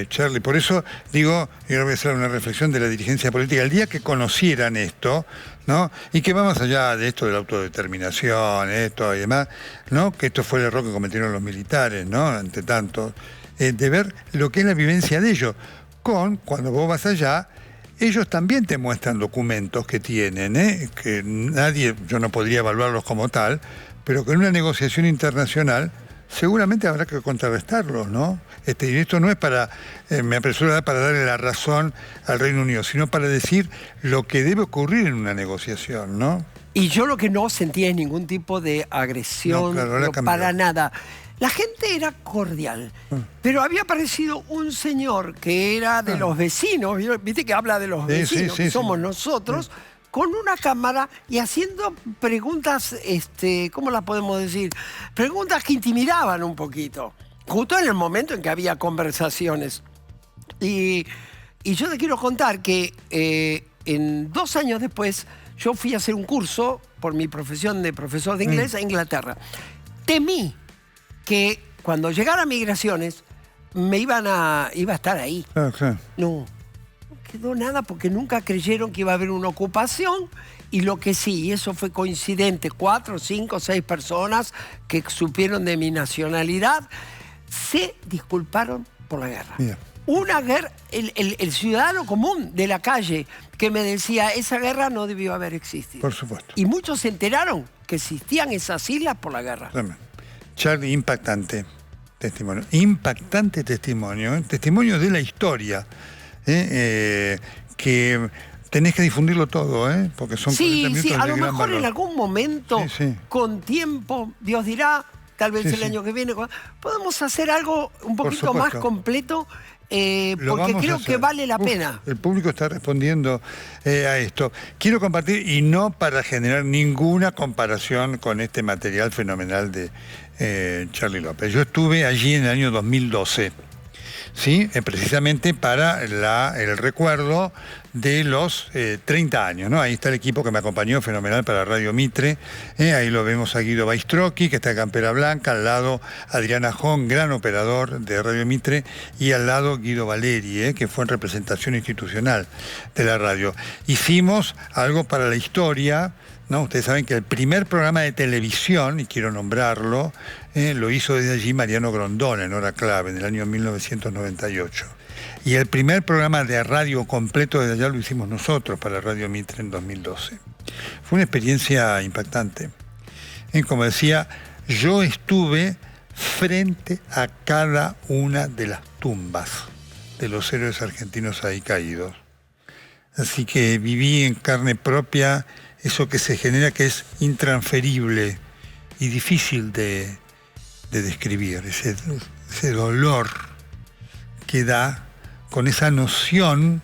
Charlie. Por eso digo, y ahora voy a hacer una reflexión de la dirigencia política, el día que conocieran esto, ¿no? Y que va más allá de esto de la autodeterminación, esto y demás, ¿no? Que esto fue el error que cometieron los militares, ¿no? Ante tanto, de ver lo que es la vivencia de ellos. Cuando vos vas allá, ellos también te muestran documentos que tienen, que yo no podría evaluarlos como tal, pero que en una negociación internacional seguramente habrá que contrarrestarlos, ¿no? Y esto no es me apresuro a dar para darle la razón al Reino Unido, sino para decir lo que debe ocurrir en una negociación, ¿no? Y yo lo que no sentía es ningún tipo de agresión, No, claro, para nada. La gente era cordial, pero había aparecido un señor que era de los vecinos, viste que habla de los vecinos, que somos nosotros, con una cámara y haciendo preguntas, ¿cómo las podemos decir? Preguntas que intimidaban un poquito, justo en el momento en que había conversaciones. Y yo te quiero contar que en 2 años después yo fui a hacer un curso por mi profesión de profesor de inglés a Inglaterra. Temí que cuando llegara Migraciones iba a estar ahí. Claro. No quedó nada porque nunca creyeron que iba a haber una ocupación, y lo que sí, y eso fue coincidente, 4, 5, 6 personas que supieron de mi nacionalidad se disculparon por la guerra. Mira. Una guerra, el ciudadano común de la calle que me decía, esa guerra no debió haber existido. Por supuesto. Y muchos se enteraron que existían esas islas por la guerra. Charlie, impactante testimonio. Impactante testimonio. Testimonio de la historia. Que tenés que difundirlo todo, porque son 40 minutos de a lo gran mejor valor. en algún momento, con tiempo, Dios dirá, tal vez el año que viene, podemos hacer algo un poquito más completo, porque creo que vale la pena. El público está respondiendo a esto. Quiero compartir, y no para generar ninguna comparación con este material fenomenal de Charlie López. Yo estuve allí en el año 2012. ¿Sí? Precisamente para el recuerdo de los 30 años, ¿no? Ahí está el equipo que me acompañó, fenomenal, para Radio Mitre. Ahí lo vemos a Guido Baistrocchi, que está en campera blanca, al lado Adriana Jón, gran operador de Radio Mitre, y al lado Guido Valeri, que fue en representación institucional de la radio. Hicimos algo para la historia, ¿no? Ustedes saben que el primer programa de televisión, y quiero nombrarlo, lo hizo desde allí Mariano Grondona en hora clave, en el año 1998. Y el primer programa de radio completo desde allá lo hicimos nosotros para Radio Mitre en 2012. Fue una experiencia impactante. Como decía, yo estuve frente a cada una de las tumbas de los héroes argentinos ahí caídos. Así que viví en carne propia eso que se genera, que es intransferible y difícil de describir, ese dolor que da con esa noción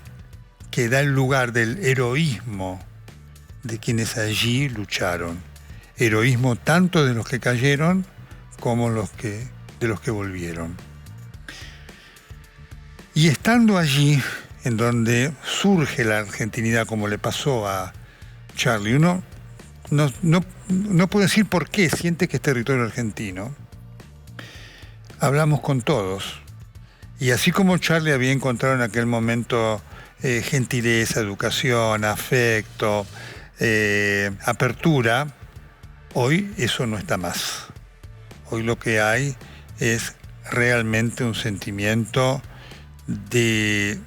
que da el lugar del heroísmo de quienes allí lucharon. Heroísmo tanto de los que cayeron como de los que volvieron. Y estando allí, en donde surge la argentinidad, como le pasó a Charlie, uno no puede decir por qué siente que es territorio argentino. Hablamos con todos. Y así como Charlie había encontrado en aquel momento gentileza, educación, afecto, apertura, hoy eso no está más. Hoy lo que hay es realmente un sentimiento de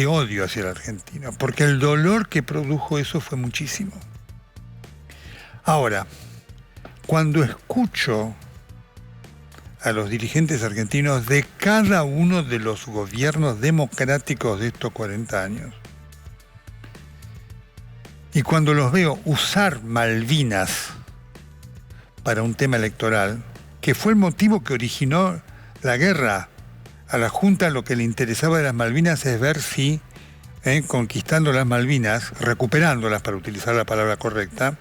odio hacia el argentino, porque el dolor que produjo eso fue muchísimo. Ahora, cuando escucho a los dirigentes argentinos de cada uno de los gobiernos democráticos de estos 40 años, y cuando los veo usar Malvinas para un tema electoral, que fue el motivo que originó la guerra, a la Junta lo que le interesaba de las Malvinas es ver si, conquistando las Malvinas, recuperándolas para utilizar la palabra correcta,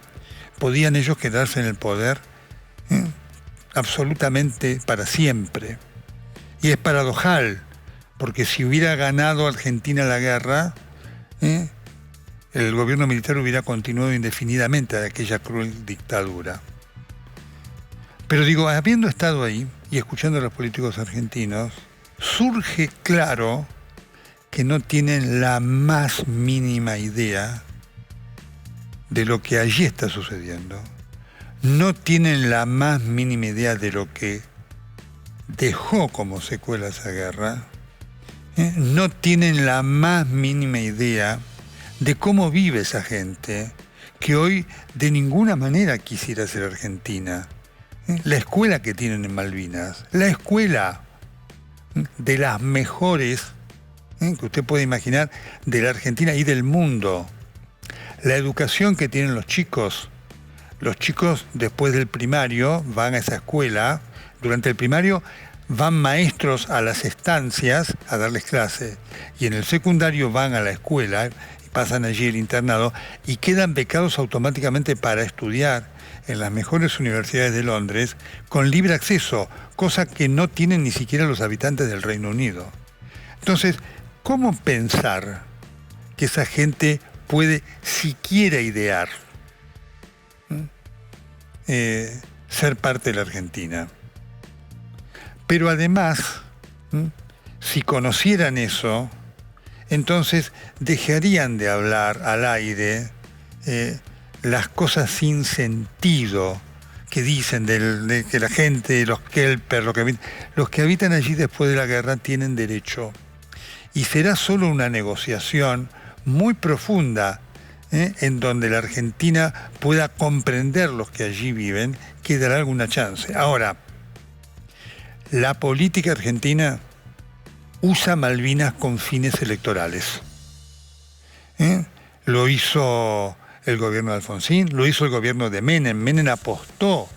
podían ellos quedarse en el poder absolutamente para siempre. Y es paradojal, porque si hubiera ganado Argentina la guerra, el gobierno militar hubiera continuado indefinidamente de aquella cruel dictadura. Pero digo, habiendo estado ahí y escuchando a los políticos argentinos, surge claro que no tienen la más mínima idea de lo que allí está sucediendo. No tienen la más mínima idea de lo que dejó como secuela esa guerra. No tienen la más mínima idea de cómo vive esa gente que hoy de ninguna manera quisiera ser argentina. La escuela que tienen en Malvinas, la escuela de las mejores que usted puede imaginar de la Argentina y del mundo, la educación que tienen los chicos después del primario van a esa escuela, durante el primario van maestros a las estancias a darles clase, y en el secundario van a la escuela, y pasan allí el internado, y quedan becados automáticamente para estudiar en las mejores universidades de Londres, con libre acceso, cosa que no tienen ni siquiera los habitantes del Reino Unido. Entonces, ¿cómo pensar que esa gente puede siquiera idear ser parte de la Argentina? Pero además, si conocieran eso, entonces dejarían de hablar al aire las cosas sin sentido que dicen de que la gente, los kelper, los que habitan allí después de la guerra tienen derecho. Y será solo una negociación muy profunda, en donde la Argentina pueda comprender los que allí viven, que dará alguna chance. Ahora, la política argentina usa Malvinas con fines electorales. Lo hizo el gobierno de Alfonsín, lo hizo el gobierno de Menem. Menem apostó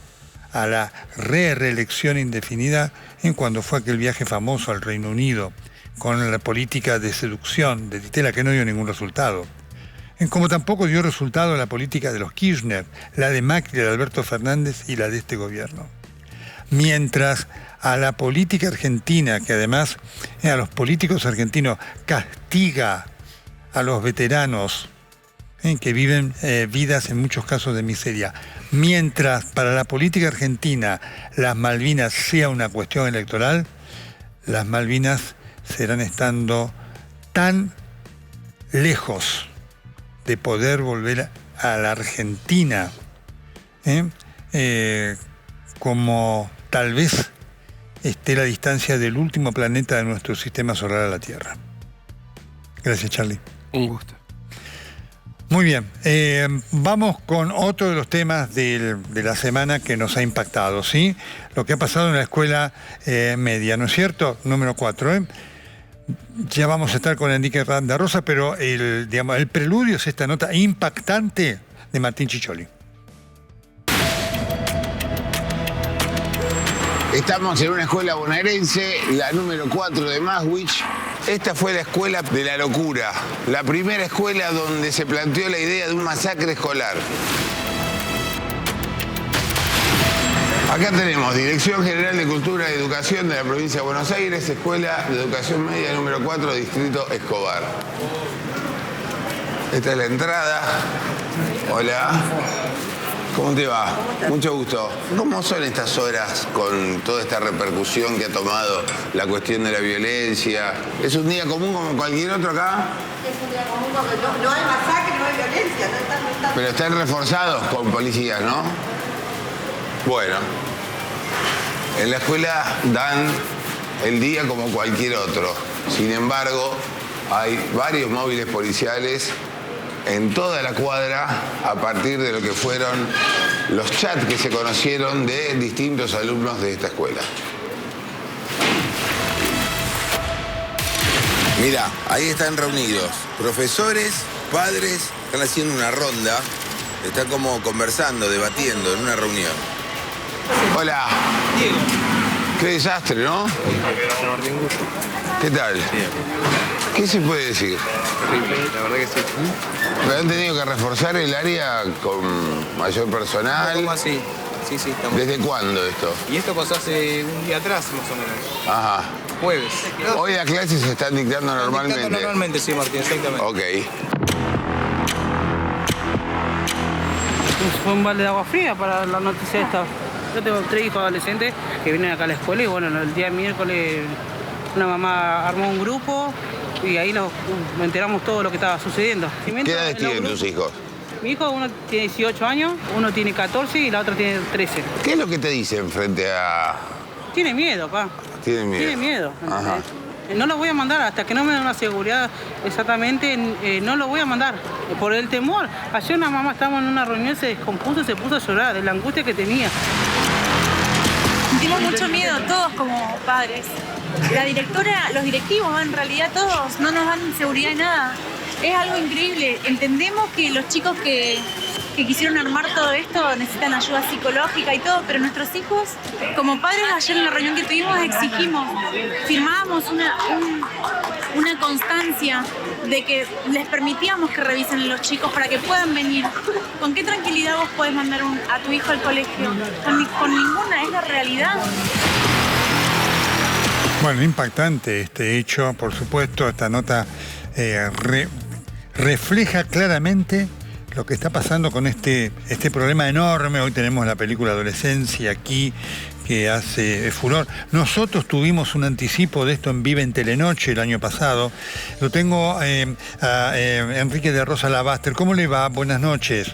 a la reelección indefinida cuando fue aquel viaje famoso al Reino Unido, con la política de seducción de Ditela, que no dio ningún resultado. Como tampoco dio resultado la política de los Kirchner, la de Macri, la de Alberto Fernández y la de este gobierno. Mientras a la política argentina, que además a los políticos argentinos castiga a los veteranos que viven vidas en muchos casos de miseria, mientras para la política argentina las Malvinas sea una cuestión electoral, las Malvinas serán estando tan lejos de poder volver a la Argentina como tal vez esté la distancia del último planeta de nuestro sistema solar a la Tierra. Gracias, Charlie. Un gusto. Muy bien, vamos con otro de los temas de la semana que nos ha impactado, ¿sí? Lo que ha pasado en la escuela media, ¿no es cierto? Número 4, Ya vamos a estar con Enrique Randa Rosa, pero el preludio es esta nota impactante de Martín Ciccioli. Estamos en una escuela bonaerense, la número 4 de Maswich. Esta fue la escuela de la locura, la primera escuela donde se planteó la idea de un masacre escolar. Acá tenemos Dirección General de Cultura y Educación de la Provincia de Buenos Aires, Escuela de Educación Media número 4, Distrito Escobar. Esta es la entrada. Hola. ¿Cómo te va? Mucho gusto. ¿Cómo son estas horas con toda esta repercusión que ha tomado la cuestión de la violencia? ¿Es un día común como cualquier otro acá? Es un día común porque no hay masacre, no hay violencia. No. Pero están reforzados con policías, ¿no? Bueno. En la escuela dan el día como cualquier otro. Sin embargo, hay varios móviles policiales en toda la cuadra a partir de lo que fueron los chats que se conocieron de distintos alumnos de esta escuela. Mira, ahí están reunidos profesores, padres, están haciendo una ronda, están como conversando, debatiendo en una reunión. Hola. Diego. Qué desastre, ¿no? ¿Qué tal? Bien. ¿Qué se puede decir? Horrible, la verdad que sí. ¿Pero han tenido que reforzar el área con mayor personal? ¿Cómo así? Sí, estamos. ¿Desde cuándo esto? Y esto pasó hace un día atrás, más o menos. Ajá. Jueves. Hoy las clases se están dictando normalmente. Dictando normalmente, sí, Martín, exactamente. Ok. Fue un balde de agua fría para la noticia esta. Yo tengo 3 hijos adolescentes que vienen acá a la escuela y bueno, el día miércoles Una mamá armó un grupo y ahí nos enteramos todo lo que estaba sucediendo. ¿Qué edades tienen tus hijos? Mi hijo, uno tiene 18 años, uno tiene 14 y la otra tiene 13. ¿Qué es lo que te dicen frente a...? Tiene miedo, pa. Tiene miedo. Tiene miedo. Ajá. No lo voy a mandar hasta que no me den una seguridad exactamente, no lo voy a mandar. Por el temor. Ayer una mamá estábamos en una reunión, se descompuso y se puso a llorar de la angustia que tenía. Sentimos mucho miedo todos como padres. La directora, los directivos, en realidad todos, no nos dan seguridad de nada. Es algo increíble. Entendemos que los chicos que quisieron armar todo esto necesitan ayuda psicológica y todo, pero nuestros hijos, como padres, ayer en la reunión que tuvimos exigimos, firmábamos una constancia de que les permitíamos que revisen a los chicos para que puedan venir. ¿Con qué tranquilidad vos podés mandar a tu hijo al colegio? Con ninguna, es la realidad. Bueno, impactante este hecho, por supuesto, esta nota refleja claramente lo que está pasando con este problema enorme. Hoy tenemos la película Adolescencia aquí, que hace furor. Nosotros tuvimos un anticipo de esto en Vive en Telenoche el año pasado. Lo tengo a Enrique de Rosa Labaster. ¿Cómo le va? Buenas noches.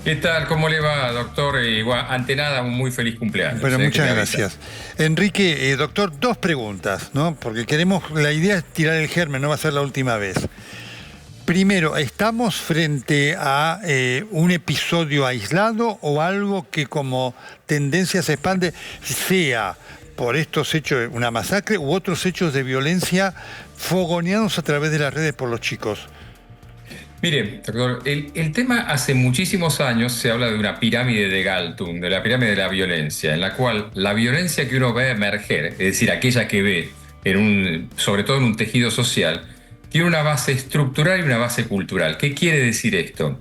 ¿Qué tal? ¿Cómo le va, doctor? Igual, ante nada, un muy feliz cumpleaños. Bueno, muchas gracias. Enrique, doctor, dos preguntas, ¿no? Porque la idea es tirar el germen, no va a ser la última vez. Primero, ¿estamos frente a un episodio aislado o algo que como tendencia se expande, sea por estos hechos, una masacre, u otros hechos de violencia fogoneados a través de las redes por los chicos? Mire, doctor, el tema hace muchísimos años se habla de una pirámide de Galtung, de la pirámide de la violencia, en la cual la violencia que uno ve emerger, es decir, aquella que ve, sobre todo en un tejido social, tiene una base estructural y una base cultural. ¿Qué quiere decir esto?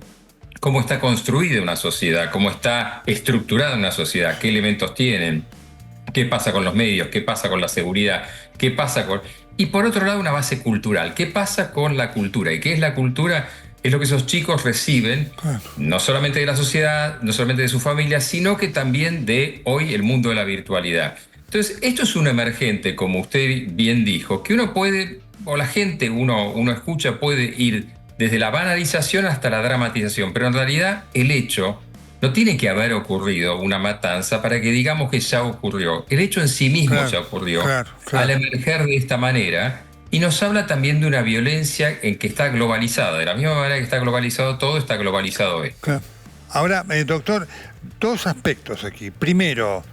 ¿Cómo está construida una sociedad? ¿Cómo está estructurada una sociedad? ¿Qué elementos tienen? ¿Qué pasa con los medios? ¿Qué pasa con la seguridad? ¿Qué pasa con...? Y por otro lado, una base cultural. ¿Qué pasa con la cultura? ¿Y qué es la cultura? Es lo que esos chicos reciben, no solamente de la sociedad, no solamente de su familia, sino que también de hoy el mundo de la virtualidad. Entonces, esto es un emergente, como usted bien dijo, que uno puede, o la gente, uno escucha, puede ir desde la banalización hasta la dramatización, pero en realidad el hecho no tiene que haber ocurrido una matanza para que digamos que ya ocurrió. El hecho en sí mismo ya ocurrió al emerger de esta manera. Y nos habla también de una violencia en que está globalizada. De la misma manera que está globalizado todo, está globalizado esto. Claro. Ahora, doctor, dos aspectos aquí. Primero,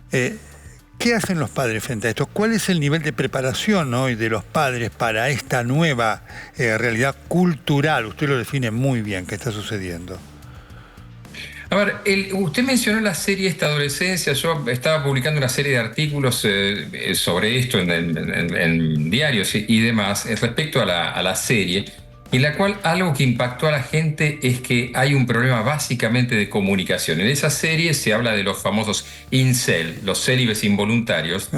¿qué hacen los padres frente a esto? ¿Cuál es el nivel de preparación hoy de los padres para esta nueva realidad cultural? Usted lo define muy bien, ¿qué está sucediendo? A ver, usted mencionó la serie esta Adolescencia. Yo estaba publicando una serie de artículos sobre esto en diarios y demás respecto a la serie, en la cual algo que impactó a la gente es que hay un problema básicamente de comunicación. En esa serie se habla de los famosos incel, los célibes involuntarios,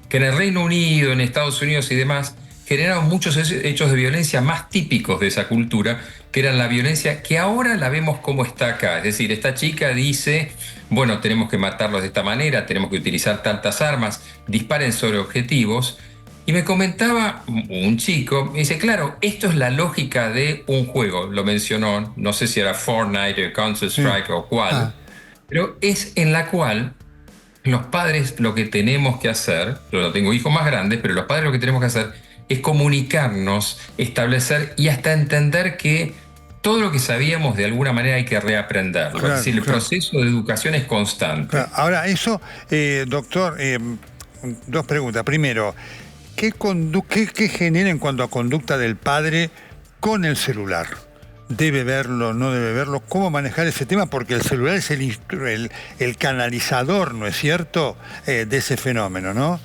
que en el Reino Unido, en Estados Unidos y demás, generaron muchos hechos de violencia más típicos de esa cultura, que eran la violencia que ahora la vemos como está acá. Es decir, esta chica dice, bueno, tenemos que matarlos de esta manera, tenemos que utilizar tantas armas, disparen sobre objetivos. Y me comentaba un chico, me dice, claro, esto es la lógica de un juego. Lo mencionó, no sé si era Fortnite o Counter-Strike o cuál, pero es en la cual los padres lo que tenemos que hacer, yo no tengo hijos más grandes, pero los padres lo que tenemos que hacer es comunicarnos, establecer y hasta entender que todo lo que sabíamos de alguna manera hay que reaprenderlo. Es decir, el proceso de educación es constante. Claro. Ahora, eso, doctor, dos preguntas. Primero, ¿qué genera en cuanto a conducta del padre con el celular? ¿Debe verlo, no debe verlo? ¿Cómo manejar ese tema? Porque el celular es el canalizador, ¿no es cierto?, de ese fenómeno, ¿no?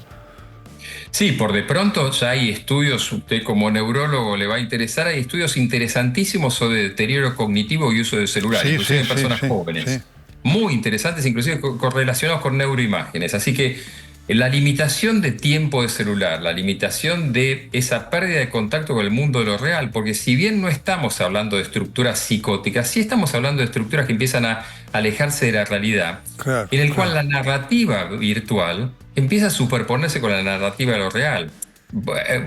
Sí, por de pronto ya hay estudios, usted como neurólogo le va a interesar, hay estudios interesantísimos sobre deterioro cognitivo y uso del celular, inclusive en personas jóvenes. Sí. Muy interesantes, inclusive correlacionados con neuroimágenes. Así que la limitación de tiempo de celular, la limitación de esa pérdida de contacto con el mundo de lo real, porque si bien no estamos hablando de estructuras psicóticas, sí estamos hablando de estructuras que empiezan a alejarse de la realidad, en el cual la narrativa virtual empieza a superponerse con la narrativa de lo real.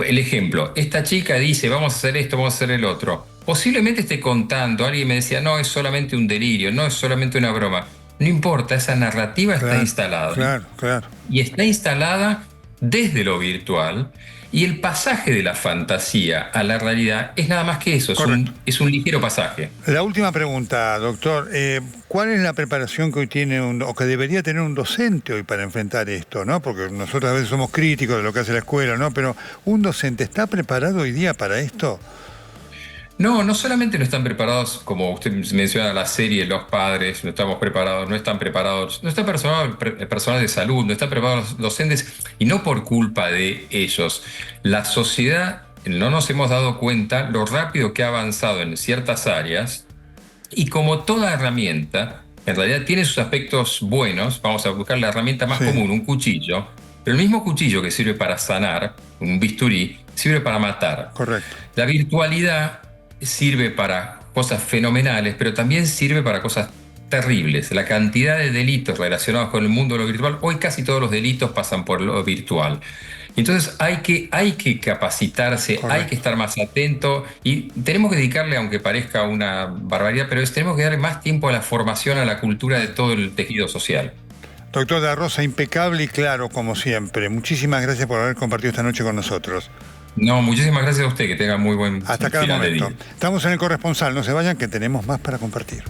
El ejemplo, esta chica dice, vamos a hacer esto, vamos a hacer el otro. Posiblemente esté contando, alguien me decía, no, es solamente un delirio, no es solamente una broma. No importa, esa narrativa está instalada. Claro. Y está instalada desde lo virtual, y el pasaje de la fantasía a la realidad es nada más que eso, es un ligero pasaje. La última pregunta, doctor. ¿Cuál es la preparación que hoy tiene o que debería tener un docente hoy para enfrentar esto, ¿no? Porque nosotros a veces somos críticos de lo que hace la escuela, ¿no? Pero ¿un docente está preparado hoy día para esto? No solamente no están preparados, como usted menciona la serie, los padres, no estamos preparados, no están preparados, no está preparado el personal de salud, no están preparados los docentes, y no por culpa de ellos. La sociedad, no nos hemos dado cuenta lo rápido que ha avanzado en ciertas áreas, y como toda herramienta, en realidad tiene sus aspectos buenos. Vamos a buscar la herramienta más común, un cuchillo, pero el mismo cuchillo que sirve para sanar, un bisturí, sirve para matar. Correcto. La virtualidad sirve para cosas fenomenales, pero también sirve para cosas terribles. La cantidad de delitos relacionados con el mundo de lo virtual, hoy casi todos los delitos pasan por lo virtual. Entonces hay que capacitarse, hay que estar más atento, y tenemos que dedicarle, aunque parezca una barbaridad, pero tenemos que darle más tiempo a la formación, a la cultura de todo el tejido social. Doctor de la Rosa, impecable y claro como siempre. Muchísimas gracias por haber compartido esta noche con nosotros. No, muchísimas gracias a usted, que tenga muy buen hasta cada final momento. de día. Estamos en El Corresponsal, no se vayan que tenemos más para compartir.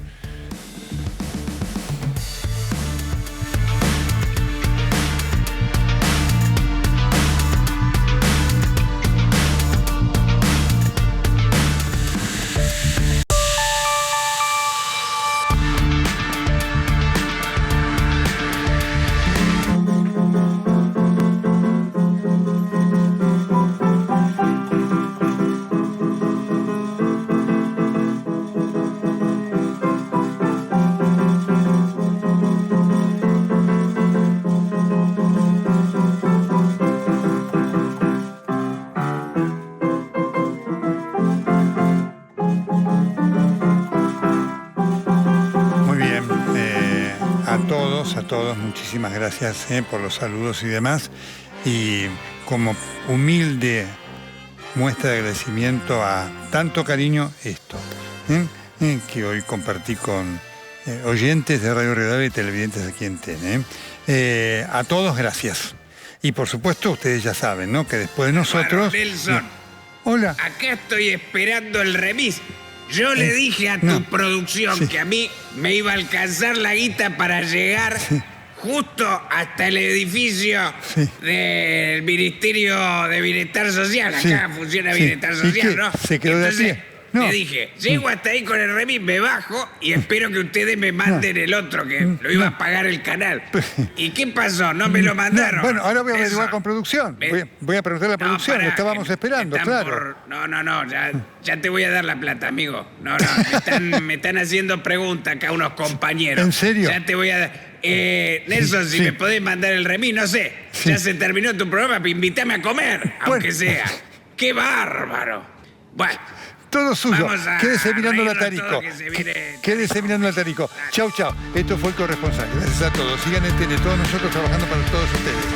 A todos, muchísimas gracias por los saludos y demás. Y como humilde muestra de agradecimiento a tanto cariño, esto, que hoy compartí con oyentes de Radio Redave y televidentes aquí en TN. A todos, gracias. Y por supuesto, ustedes ya saben, ¿no? Que después de nosotros... Bueno, Nelson, hola. Acá estoy esperando el remis. Yo le dije a tu producción que a mí me iba a alcanzar la guita para llegar justo hasta el edificio del Ministerio de Bienestar Social. Acá funciona Bienestar Social, ¿no? Se quedó de Entonces, pie. No. le dije, llego hasta ahí con el remis, me bajo y espero que ustedes me manden el otro, que lo iba a pagar el canal. ¿Y qué pasó? ¿No me lo mandaron? Bueno, ahora voy a averiguar con producción. Voy a preguntar a la producción, lo estábamos esperando, claro. No, ya te voy a dar la plata, amigo. No, me están haciendo preguntas acá unos compañeros. ¿En serio? Ya te voy a dar... Nelson, si me podés mandar el remis, no sé. Ya se terminó tu programa, invítame a comer, aunque sea. ¡Qué bárbaro! Bueno. Todo suyo. Quédese mirando la reírnos Tarico. todo, Quédese mirando la Tarico. Chau. Esto fue El Corresponsal. Gracias a todos. Sigan en Tele, todos nosotros trabajando para todos ustedes.